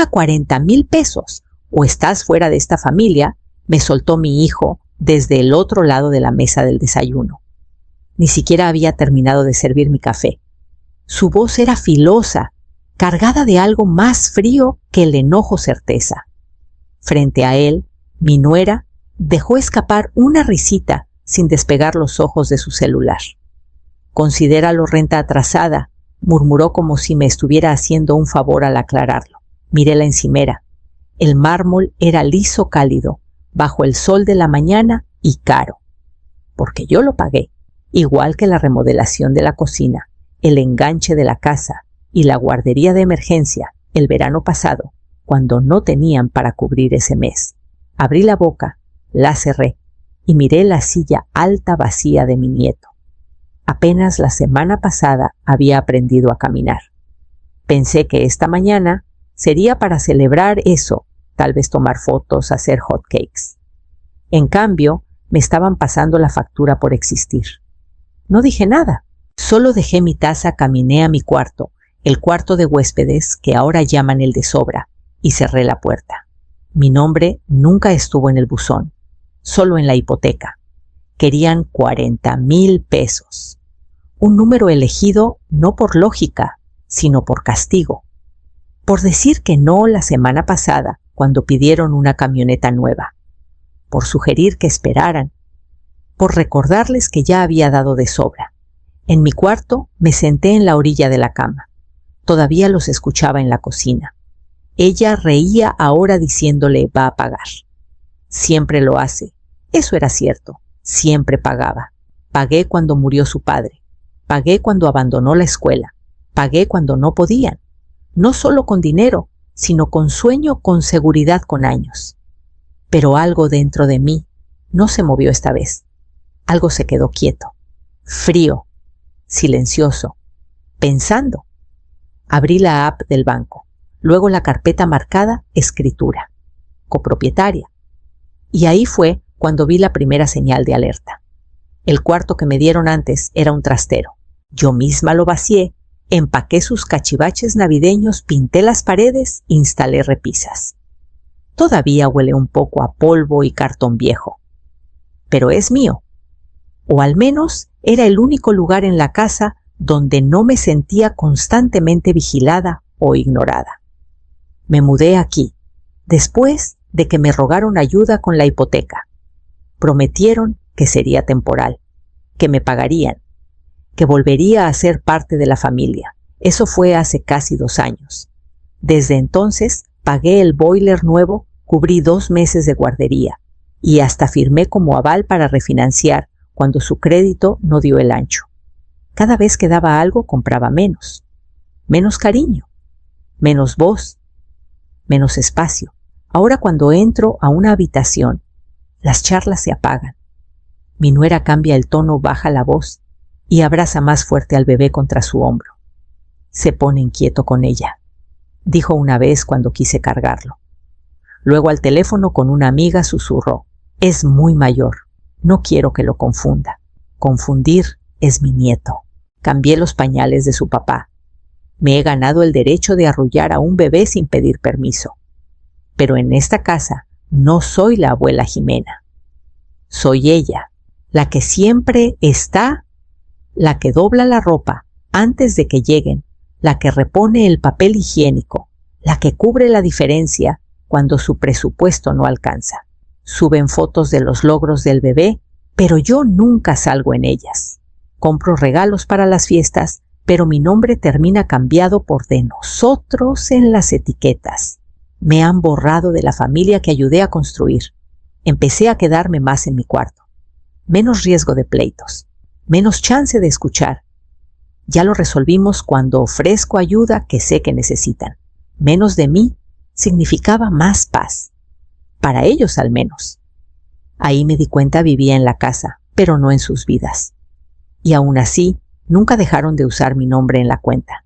Paga 40,000 pesos o estás fuera de esta familia, me soltó mi hijo desde el otro lado de la mesa del desayuno. Ni siquiera había terminado de servir mi café. Su voz era filosa, cargada de algo más frío que el enojo certeza. Frente a él, mi nuera dejó escapar una risita sin despegar los ojos de su celular. «Considéralo renta atrasada», murmuró como si me estuviera haciendo un favor al aclararlo. Miré la encimera. El mármol era liso cálido, bajo el sol de la mañana y caro. Porque yo lo pagué, igual que la remodelación de la cocina, el enganche de la casa y la guardería de emergencia el verano pasado, cuando no tenían para cubrir ese mes. Abrí la boca, la cerré y miré la silla alta vacía de mi nieto. Apenas la semana pasada había aprendido a caminar. Pensé que esta mañana sería para celebrar eso, tal vez tomar fotos, hacer hot cakes. En cambio, me estaban pasando la factura por existir. No dije nada, solo dejé mi taza, caminé a mi cuarto, el cuarto de huéspedes que ahora llaman el de sobra, y cerré la puerta. Mi nombre nunca estuvo en el buzón, solo en la hipoteca. Querían 40,000 pesos. Un número elegido no por lógica, sino por castigo. Por decir que no la semana pasada, cuando pidieron una camioneta nueva. Por sugerir que esperaran. Por recordarles que ya había dado de sobra. En mi cuarto me senté en la orilla de la cama. Todavía los escuchaba en la cocina. Ella reía ahora diciéndole va a pagar. Siempre lo hace. Eso era cierto. Siempre pagaba. Pagué cuando murió su padre. Pagué cuando abandonó la escuela. Pagué cuando no podían. No solo con dinero, sino con sueño, con seguridad, con años. Pero algo dentro de mí no se movió esta vez. Algo se quedó quieto, frío, silencioso, pensando. Abrí la app del banco, luego la carpeta marcada escritura, copropietaria. Y ahí fue cuando vi la primera señal de alerta. El cuarto que me dieron antes era un trastero. Yo misma lo vacié, empaqué sus cachivaches navideños, pinté las paredes, instalé repisas. Todavía huele un poco a polvo y cartón viejo. Pero es mío. O al menos era el único lugar en la casa donde no me sentía constantemente vigilada o ignorada. Me mudé aquí, después de que me rogaron ayuda con la hipoteca. Prometieron que sería temporal, que me pagarían, que volvería a ser parte de la familia. Eso fue hace casi 2 años. Desde entonces pagué el boiler nuevo, cubrí 2 meses de guardería y hasta firmé como aval para refinanciar cuando su crédito no dio el ancho. Cada vez que daba algo compraba menos. Menos cariño, menos voz, menos espacio. Ahora cuando entro a una habitación, las charlas se apagan. Mi nuera cambia el tono, baja la voz y abraza más fuerte al bebé contra su hombro. Se pone inquieto con ella, dijo una vez cuando quise cargarlo. Luego al teléfono con una amiga susurró: es muy mayor, no quiero que lo confunda. Confundir es mi nieto. Cambié los pañales de su papá. Me he ganado el derecho de arrullar a un bebé sin pedir permiso. Pero en esta casa no soy la abuela Jimena. Soy ella, la que siempre está, la que dobla la ropa antes de que lleguen, la que repone el papel higiénico, la que cubre la diferencia cuando su presupuesto no alcanza. Suben fotos de los logros del bebé, pero yo nunca salgo en ellas. Compro regalos para las fiestas, pero mi nombre termina cambiado por de nosotros en las etiquetas. Me han borrado de la familia que ayudé a construir. Empecé a quedarme más en mi cuarto. Menos riesgo de pleitos, menos chance de escuchar. Ya lo resolvimos cuando ofrezco ayuda que sé que necesitan. Menos de mí significaba más paz. Para ellos al menos. Ahí me di cuenta vivía en la casa, pero no en sus vidas. Y aún así, nunca dejaron de usar mi nombre en la cuenta.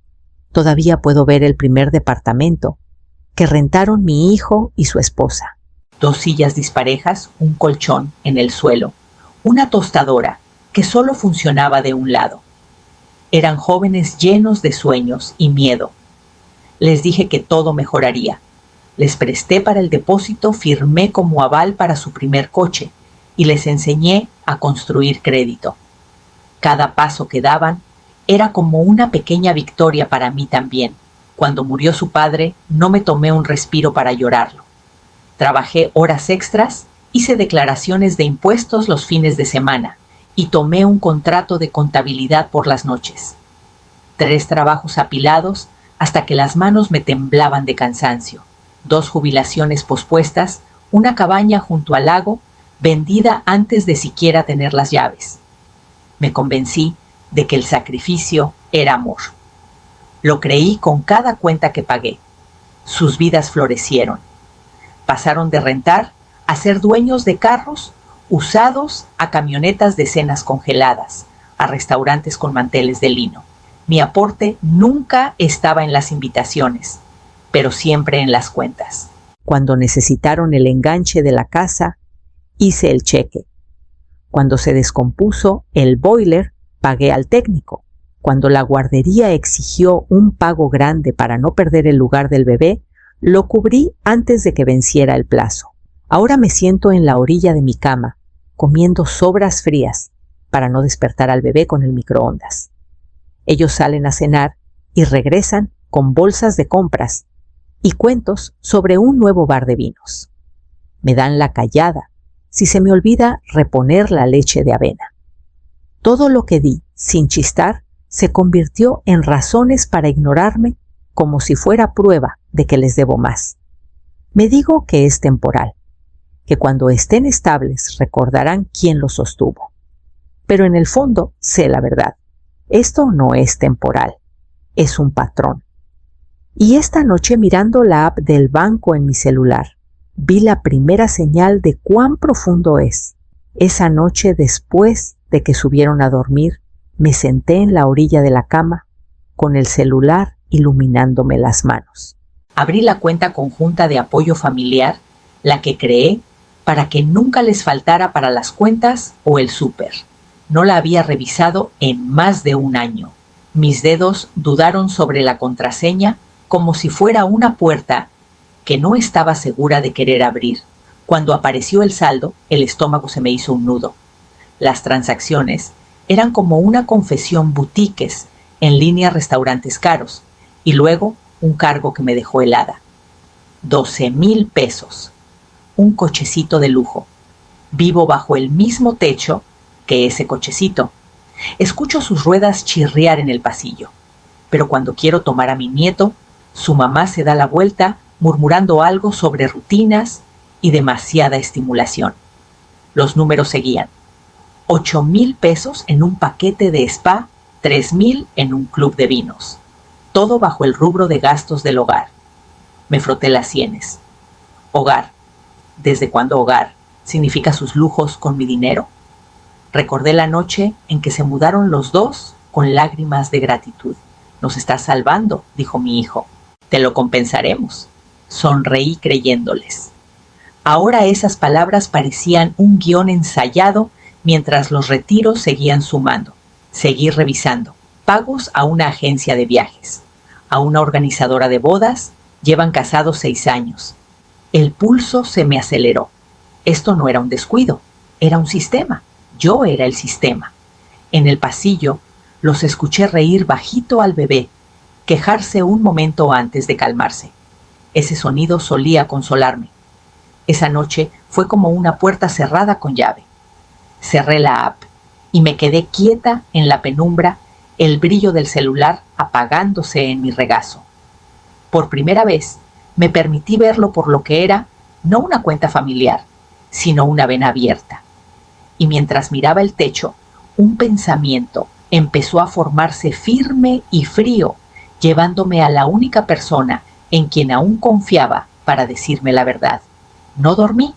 Todavía puedo ver el primer departamento que rentaron mi hijo y su esposa. 2 sillas disparejas, un colchón en el suelo, una tostadora que solo funcionaba de un lado. Eran jóvenes llenos de sueños y miedo. Les dije que todo mejoraría, Les presté para el depósito, firmé como aval para su primer coche y les enseñé a construir crédito. Cada paso que daban era como una pequeña victoria para mí también. Cuando murió su padre, no me tomé un respiro para llorarlo. Trabajé horas extras, hice declaraciones de impuestos los fines de semana y tomé un contrato de contabilidad por las noches. 3 trabajos apilados hasta que las manos me temblaban de cansancio. 2 jubilaciones pospuestas, una cabaña junto al lago, vendida antes de siquiera tener las llaves. Me convencí de que el sacrificio era amor. Lo creí con cada cuenta que pagué. Sus vidas florecieron. Pasaron de rentar a ser dueños de carros usados, a camionetas de cenas congeladas, a restaurantes con manteles de lino. Mi aporte nunca estaba en las invitaciones, pero siempre en las cuentas. Cuando necesitaron el enganche de la casa, hice el cheque. Cuando se descompuso el boiler, pagué al técnico. Cuando la guardería exigió un pago grande para no perder el lugar del bebé, lo cubrí antes de que venciera el plazo. Ahora me siento en la orilla de mi cama, comiendo sobras frías, para no despertar al bebé con el microondas. Ellos salen a cenar y regresan con bolsas de compras y cuentos sobre un nuevo bar de vinos. Me dan la callada si se me olvida reponer la leche de avena. Todo lo que di, sin chistar, se convirtió en razones para ignorarme como si fuera prueba de que les debo más. Me digo que es temporal, que cuando estén estables recordarán quién los sostuvo. Pero en el fondo sé la verdad. Esto no es temporal, es un patrón. Y esta noche, mirando la app del banco en mi celular, vi la primera señal de cuán profundo es. Esa noche, después de que subieron a dormir, me senté en la orilla de la cama, con el celular iluminándome las manos. Abrí la cuenta conjunta de apoyo familiar, la que creé para que nunca les faltara para las cuentas o el súper. No la había revisado en más de un año. Mis dedos dudaron sobre la contraseña como si fuera una puerta que no estaba segura de querer abrir. Cuando apareció el saldo, el estómago se me hizo un nudo. Las transacciones eran como una confesión boutiques en línea a restaurantes caros y luego un cargo que me dejó helada. 12,000 pesos. Un cochecito de lujo. Vivo bajo el mismo techo que ese cochecito. Escucho sus ruedas chirriar en el pasillo, pero cuando quiero tomar a mi nieto, su mamá se da la vuelta murmurando algo sobre rutinas y demasiada estimulación. Los números seguían. 8,000 pesos en un paquete de spa, 3,000 en un club de vinos. Todo bajo el rubro de gastos del hogar. Me froté las sienes. Hogar. ¿Desde cuándo hogar significa sus lujos con mi dinero? Recordé la noche en que se mudaron los dos con lágrimas de gratitud. Nos estás salvando, dijo mi hijo. Te lo compensaremos. Sonreí creyéndoles. Ahora esas palabras parecían un guión ensayado mientras los retiros seguían sumando. Seguí revisando. Pagos a una agencia de viajes, a una organizadora de bodas. Llevan casados 6 años. El pulso se me aceleró. Esto no era un descuido, era un sistema. Yo era el sistema. En el pasillo los escuché reír bajito al bebé, quejarse un momento antes de calmarse. Ese sonido solía consolarme. Esa noche fue como una puerta cerrada con llave. Cerré la app y me quedé quieta en la penumbra, el brillo del celular apagándose en mi regazo. Por primera vez me permití verlo por lo que era, no una cuenta familiar, sino una vena abierta. Y mientras miraba el techo, un pensamiento empezó a formarse firme y frío, llevándome a la única persona en quien aún confiaba para decirme la verdad. No dormí.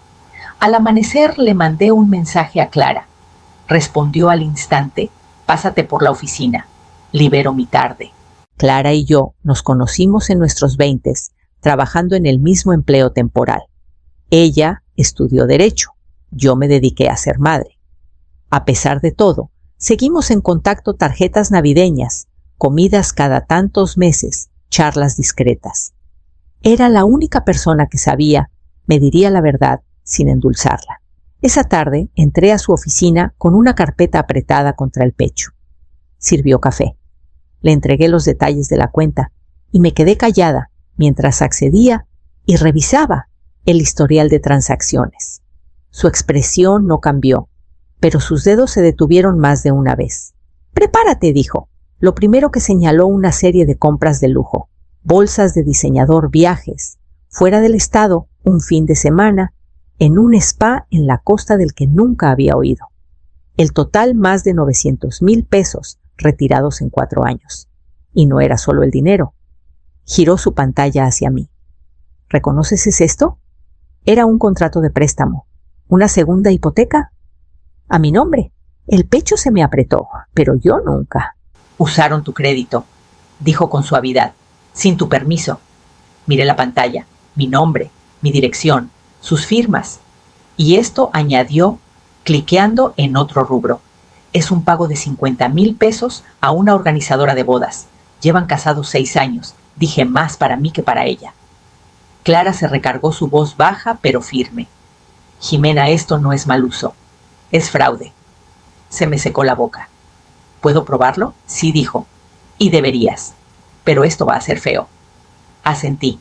Al amanecer le mandé un mensaje a Clara. Respondió al instante: pásate por la oficina, libero mi tarde. Clara y yo nos conocimos en nuestros 20s, trabajando en el mismo empleo temporal. Ella estudió Derecho, yo me dediqué a ser madre. A pesar de todo, seguimos en contacto: tarjetas navideñas, comidas cada tantos meses, charlas discretas. Era la única persona que sabía, me diría la verdad sin endulzarla. Esa tarde entré a su oficina con una carpeta apretada contra el pecho. Sirvió café. Le entregué los detalles de la cuenta y me quedé callada mientras accedía y revisaba el historial de transacciones. Su expresión no cambió, pero sus dedos se detuvieron más de una vez. «Prepárate», dijo. Lo primero que señaló una serie de compras de lujo, bolsas de diseñador, viajes, fuera del estado, un fin de semana, en un spa en la costa del que nunca había oído. El total más de 900,000 pesos retirados en 4 años. Y no era solo el dinero. Giró su pantalla hacia mí. «¿Reconoces esto?» Era un contrato de préstamo. ¿Una segunda hipoteca? A mi nombre. El pecho se me apretó, pero yo nunca. «Usaron tu crédito», dijo con suavidad, «sin tu permiso». Miré la pantalla, mi nombre, mi dirección, sus firmas. Y esto añadió, cliqueando en otro rubro. «Es un pago de 50,000 pesos a una organizadora de bodas. Llevan casados 6 años. Dije más para mí que para ella». Clara se recargó su voz baja pero firme. «Jimena, esto no es mal uso. Es fraude». Se me secó la boca. «¿Puedo probarlo?», sí, dijo. «Y deberías. Pero esto va a ser feo». Asentí.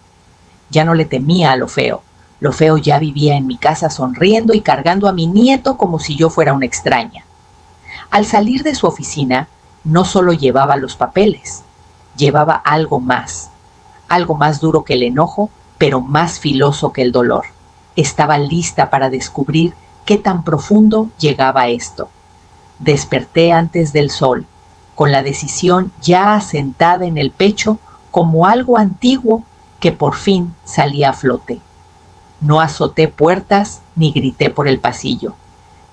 Ya no le temía a lo feo. Lo feo ya vivía en mi casa sonriendo y cargando a mi nieto como si yo fuera una extraña. Al salir de su oficina, no solo llevaba los papeles, llevaba algo más duro que el enojo, pero más filoso que el dolor. Estaba lista para descubrir qué tan profundo llegaba esto. Desperté antes del sol, con la decisión ya asentada en el pecho como algo antiguo que por fin salía a flote. No azoté puertas ni grité por el pasillo.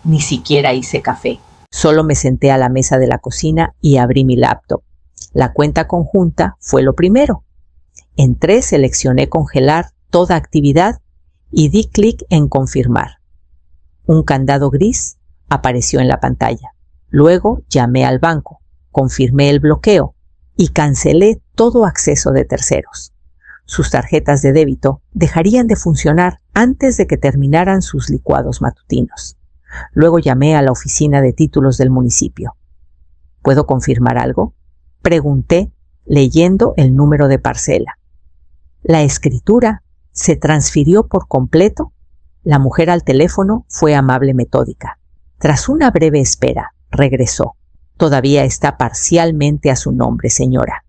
Ni siquiera hice café. Solo me senté a la mesa de la cocina y abrí mi laptop. La cuenta conjunta fue lo primero. Entré, seleccioné congelar toda actividad y di clic en confirmar. Un candado gris apareció en la pantalla. Luego llamé al banco, confirmé el bloqueo y cancelé todo acceso de terceros. Sus tarjetas de débito dejarían de funcionar antes de que terminaran sus licuados matutinos. Luego llamé a la oficina de títulos del municipio. ¿Puedo confirmar algo?, pregunté, leyendo el número de parcela. La escritura se transfirió por completo. La mujer al teléfono fue amable, metódica. Tras una breve espera, regresó. «Todavía está parcialmente a su nombre, señora.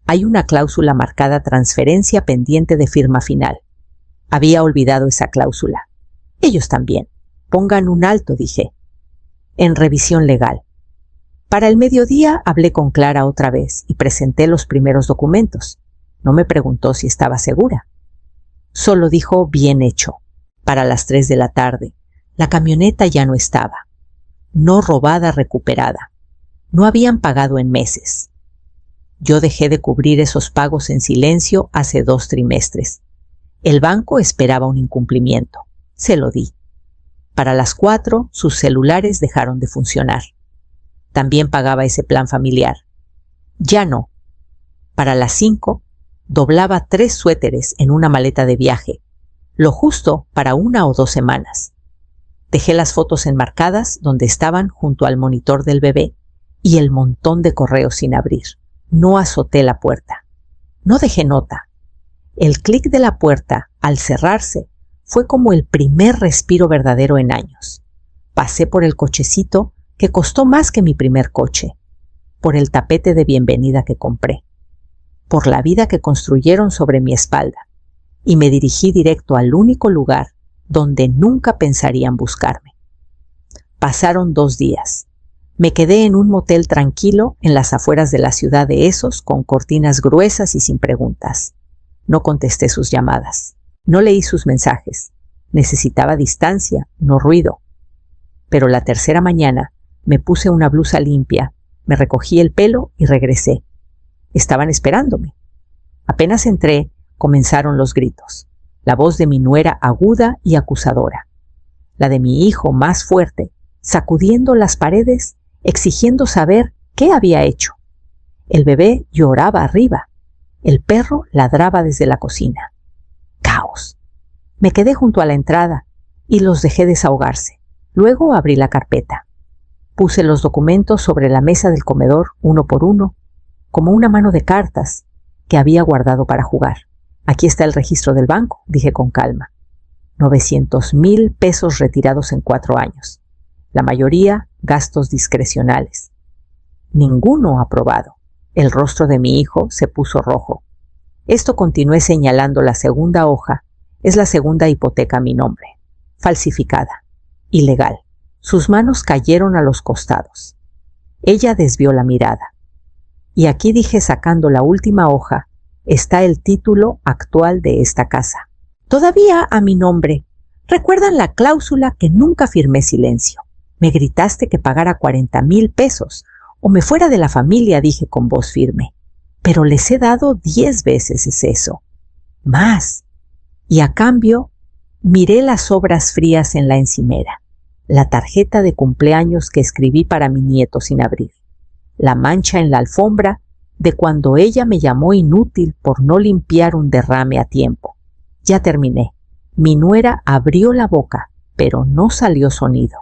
Hay una cláusula marcada transferencia pendiente de firma final». Había olvidado esa cláusula. «Ellos también. Pongan un alto», dije. «En revisión legal». Para el mediodía hablé con Clara otra vez y presenté los primeros documentos. No me preguntó si estaba segura. Solo dijo «bien hecho». Para las 3 de la tarde, la camioneta ya no estaba. No robada, recuperada. No habían pagado en meses. Yo dejé de cubrir esos pagos en silencio hace 2 trimestres. El banco esperaba un incumplimiento. Se lo di. Para las 4, sus celulares dejaron de funcionar. También pagaba ese plan familiar. Ya no. Para las 5, doblaba 3 suéteres en una maleta de viaje, lo justo para 1 o 2 semanas. Dejé las fotos enmarcadas donde estaban junto al monitor del bebé y el montón de correos sin abrir. No azoté la puerta. No dejé nota. El clic de la puerta, al cerrarse, fue como el primer respiro verdadero en años. Pasé por el cochecito que costó más que mi primer coche, por el tapete de bienvenida que compré, por la vida que construyeron sobre mi espalda, y me dirigí directo al único lugar donde nunca pensarían buscarme. Pasaron 2 días. Me quedé en un motel tranquilo en las afueras de la ciudad de Esos, con cortinas gruesas y sin preguntas. No contesté sus llamadas. No leí sus mensajes. Necesitaba distancia, no ruido. Pero la tercera mañana me puse una blusa limpia, me recogí el pelo y regresé. Estaban esperándome. Apenas entré, comenzaron los gritos. La voz de mi nuera aguda y acusadora. La de mi hijo más fuerte, sacudiendo las paredes, exigiendo saber qué había hecho. El bebé lloraba arriba. El perro ladraba desde la cocina. caos. Me quedé junto a la entrada y los dejé desahogarse. Luego abrí la carpeta. Puse los documentos sobre la mesa del comedor uno por uno, como una mano de cartas que había guardado para jugar. Aquí está el registro del banco, dije con calma. 900,000 pesos retirados en 4 años. La mayoría gastos discrecionales. Ninguno aprobado. El rostro de mi hijo se puso rojo. Esto, continué señalando la segunda hoja, es la segunda hipoteca a mi nombre. Falsificada. Ilegal. Sus manos cayeron a los costados. Ella desvió la mirada. Y aquí, dije sacando la última hoja, está el título actual de esta casa. Todavía a mi nombre. ¿Recuerdan la cláusula que nunca firmé silencio? Me gritaste que pagara 40,000 pesos o me fuera de la familia, dije con voz firme. Pero les he dado 10 veces eso. Más. Y a cambio, miré las obras frías en la encimera. La tarjeta de cumpleaños que escribí para mi nieto sin abrir. La mancha en la alfombra de cuando ella me llamó inútil por no limpiar un derrame a tiempo. Ya terminé. Mi nuera abrió la boca, pero no salió sonido.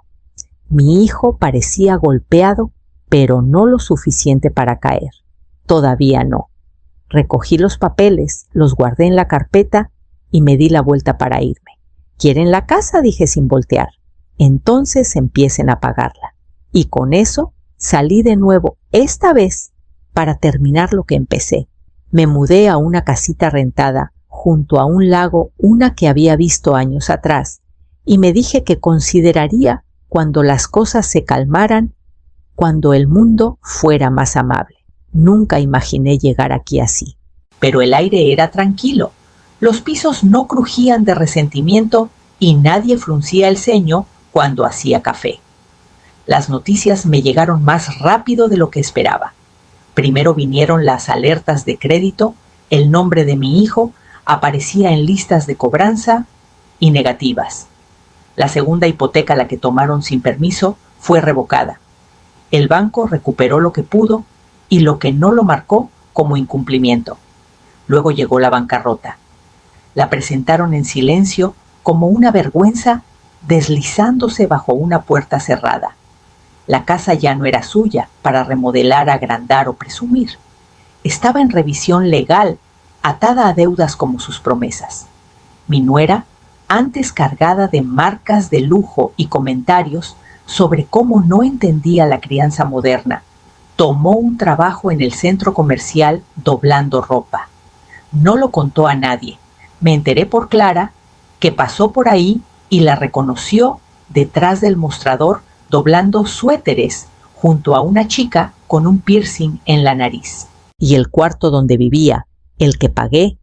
Mi hijo parecía golpeado, pero no lo suficiente para caer. Todavía no. Recogí los papeles, los guardé en la carpeta y me di la vuelta para irme. ¿Quieren la casa?, dije sin voltear. Entonces empiecen a pagarla. Y con eso salí de nuevo, esta vez, para terminar lo que empecé. Me mudé a una casita rentada junto a un lago, una que había visto años atrás, y me dije que consideraría cuando las cosas se calmaran, cuando el mundo fuera más amable. Nunca imaginé llegar aquí así. Pero el aire era tranquilo. Los pisos no crujían de resentimiento y nadie fruncía el ceño cuando hacía café. Las noticias me llegaron más rápido de lo que esperaba. Primero vinieron las alertas de crédito, el nombre de mi hijo aparecía en listas de cobranza y negativas. La segunda hipoteca, la que tomaron sin permiso, fue revocada. El banco recuperó lo que pudo y lo que no lo marcó como incumplimiento. Luego llegó la bancarrota. La presentaron en silencio como una vergüenza, deslizándose bajo una puerta cerrada. La casa ya no era suya para remodelar, agrandar o presumir. Estaba en revisión legal, atada a deudas como sus promesas. Mi nuera, antes cargada de marcas de lujo y comentarios sobre cómo no entendía la crianza moderna, tomó un trabajo en el centro comercial doblando ropa. No lo contó a nadie. Me enteré por Clara, que pasó por ahí y la reconoció detrás del mostrador doblando suéteres junto a una chica con un piercing en la nariz. Y el cuarto donde vivía, el que pagué,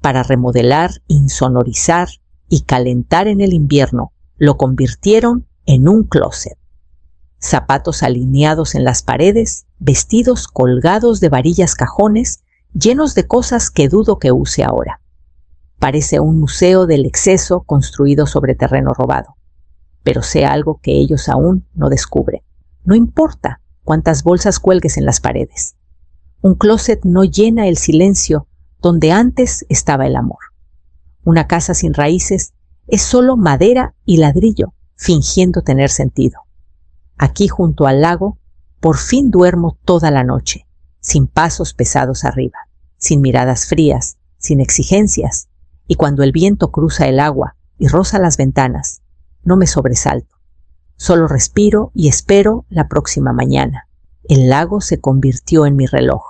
para remodelar, insonorizar y calentar en el invierno, lo convirtieron en un closet. Zapatos alineados en las paredes, vestidos colgados de varillas cajones, llenos de cosas que dudo que use ahora. Parece un museo del exceso construido sobre terreno robado. Pero sé algo que ellos aún no descubren. No importa cuántas bolsas cuelgues en las paredes. Un closet no llena el silencio donde antes estaba el amor. Una casa sin raíces es solo madera y ladrillo, fingiendo tener sentido. Aquí junto al lago, por fin duermo toda la noche, sin pasos pesados arriba, sin miradas frías, sin exigencias, y cuando el viento cruza el agua y roza las ventanas, no me sobresalto. Solo respiro y espero la próxima mañana. El lago se convirtió en mi reloj.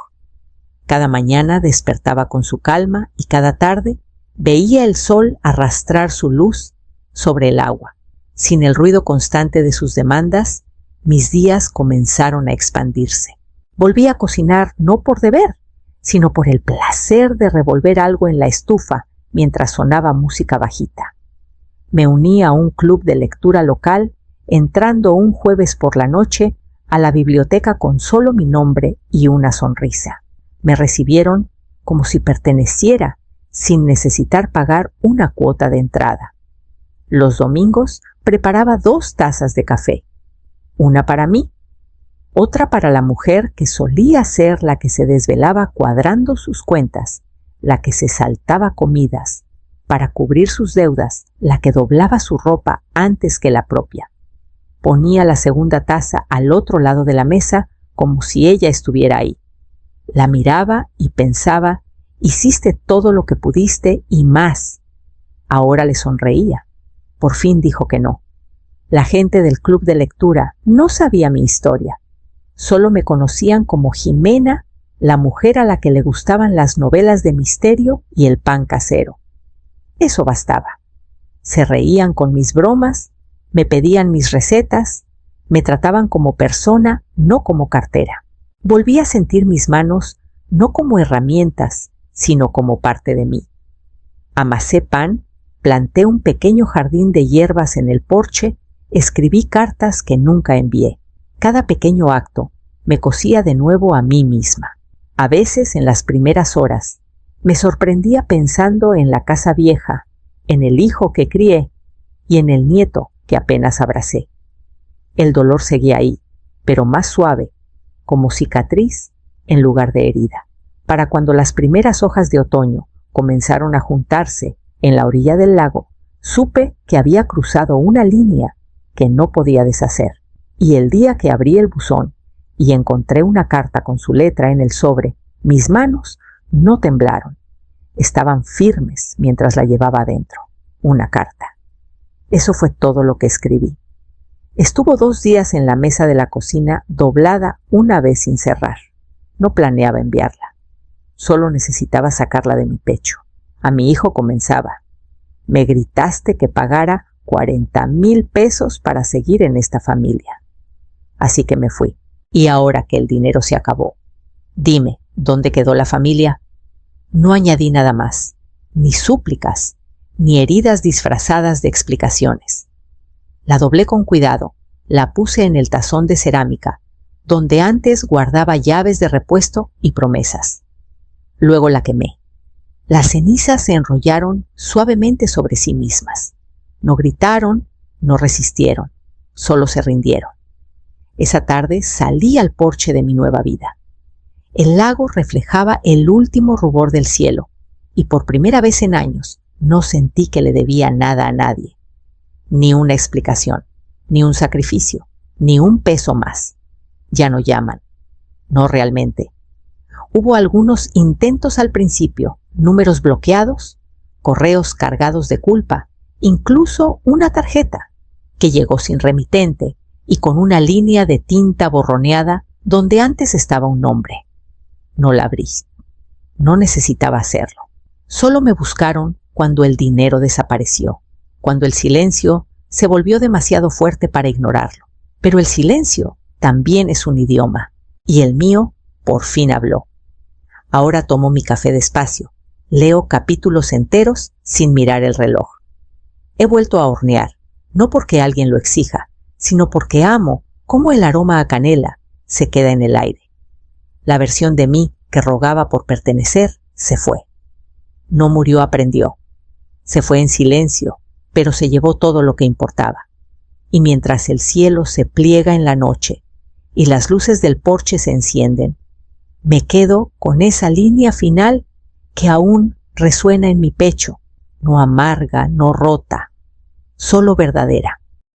Cada mañana despertaba con su calma y cada tarde veía el sol arrastrar su luz sobre el agua. Sin el ruido constante de sus demandas, mis días comenzaron a expandirse. Volví a cocinar no por deber, sino por el placer de revolver algo en la estufa mientras sonaba música bajita. Me uní a un club de lectura local, entrando un jueves por la noche a la biblioteca con solo mi nombre y una sonrisa. Me recibieron como si perteneciera, sin necesitar pagar una cuota de entrada. Los domingos preparaba 2 tazas de café, una para mí, otra para la mujer que solía ser la que se desvelaba cuadrando sus cuentas, la que se saltaba comidas, para cubrir sus deudas, la que doblaba su ropa antes que la propia. Ponía la segunda taza al otro lado de la mesa como si ella estuviera ahí. La miraba y pensaba, hiciste todo lo que pudiste y más. Ahora le sonreía. Por fin dijo que no. La gente del club de lectura no sabía mi historia. Solo me conocían como Jimena, la mujer a la que le gustaban las novelas de misterio y el pan casero. Eso bastaba. Se reían con mis bromas, me pedían mis recetas, me trataban como persona, no como cartera. Volví a sentir mis manos no como herramientas, sino como parte de mí. Amasé pan, planté un pequeño jardín de hierbas en el porche, escribí cartas que nunca envié. Cada pequeño acto me cosía de nuevo a mí misma. A veces, en las primeras horas, me sorprendía pensando en la casa vieja, en el hijo que crié y en el nieto que apenas abracé. El dolor seguía ahí, pero más suave, como cicatriz en lugar de herida. Para cuando las primeras hojas de otoño comenzaron a juntarse en la orilla del lago, supe que había cruzado una línea que no podía deshacer. Y el día que abrí el buzón y encontré una carta con su letra en el sobre, mis manos no temblaron. Estaban firmes mientras la llevaba adentro. Una carta. Eso fue todo lo que escribí. Estuvo 2 días en la mesa de la cocina, doblada una vez sin cerrar. No planeaba enviarla. Solo necesitaba sacarla de mi pecho. A mi hijo comenzaba. Me gritaste que pagara 40,000 pesos para seguir en esta familia. Así que me fui. Y ahora que el dinero se acabó, dime, ¿dónde quedó la familia? No añadí nada más, ni súplicas, ni heridas disfrazadas de explicaciones. La doblé con cuidado, la puse en el tazón de cerámica, donde antes guardaba llaves de repuesto y promesas. Luego la quemé. Las cenizas se enrollaron suavemente sobre sí mismas. No gritaron, no resistieron, solo se rindieron. Esa tarde salí al porche de mi nueva vida. El lago reflejaba el último rubor del cielo, y por primera vez en años no sentí que le debía nada a nadie. Ni una explicación, ni un sacrificio, ni un peso más. Ya no llaman. No realmente. Hubo algunos intentos al principio, números bloqueados, correos cargados de culpa, incluso una tarjeta que llegó sin remitente y con una línea de tinta borroneada donde antes estaba un nombre. No la abrí. No necesitaba hacerlo. Solo me buscaron cuando el dinero desapareció, cuando el silencio se volvió demasiado fuerte para ignorarlo. Pero el silencio también es un idioma, y el mío por fin habló. Ahora tomo mi café despacio, leo capítulos enteros sin mirar el reloj. He vuelto a hornear, no porque alguien lo exija, sino porque amo cómo el aroma a canela se queda en el aire. La versión de mí que rogaba por pertenecer se fue. No murió, aprendió. Se fue en silencio, pero se llevó todo lo que importaba. Y mientras el cielo se pliega en la noche y las luces del porche se encienden, me quedo con esa línea final que aún resuena en mi pecho, no amarga, no rota, solo verdadera.